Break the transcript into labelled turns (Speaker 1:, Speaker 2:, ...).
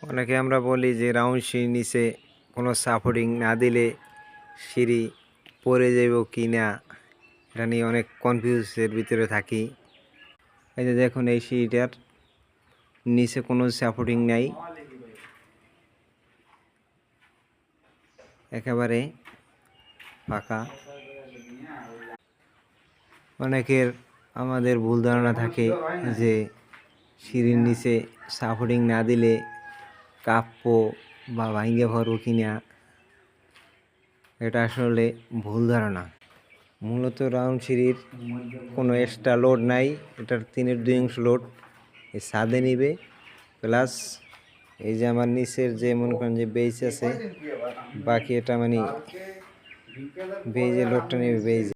Speaker 1: অনেকে আমরা বলি যে রাউন্ড সিঁড়ির নিচে কোনো সাপোর্টিং না দিলে সিঁড়ি পড়ে যাব কি না, এটা নিয়ে অনেক কনফিউজের ভিতরে থাকি। এই যে দেখুন, এই সিঁড়িটার নিচে কোনো সাপোর্টিং নাই, একেবারে ফাঁকা। অনেকের আমাদের ভুল ধারণা থাকে যে সিঁড়ির নিচে সাপোর্টিং না দিলে কাঁপব বা ভাঙ্গে পড়ব কিনা, এটা আসলে ভুল ধারণা। মূলত রাউন্ড সিঁড়ির কোনো এক্সট্রা লোড নাই, এটার 3/2 লোড এই ছাদে নিবে, প্লাস এই যে আমার নিচের যে মনে করেন যে বেজ আছে, বাকি এটা মানে বেজের লোডটা নেবে বেজ।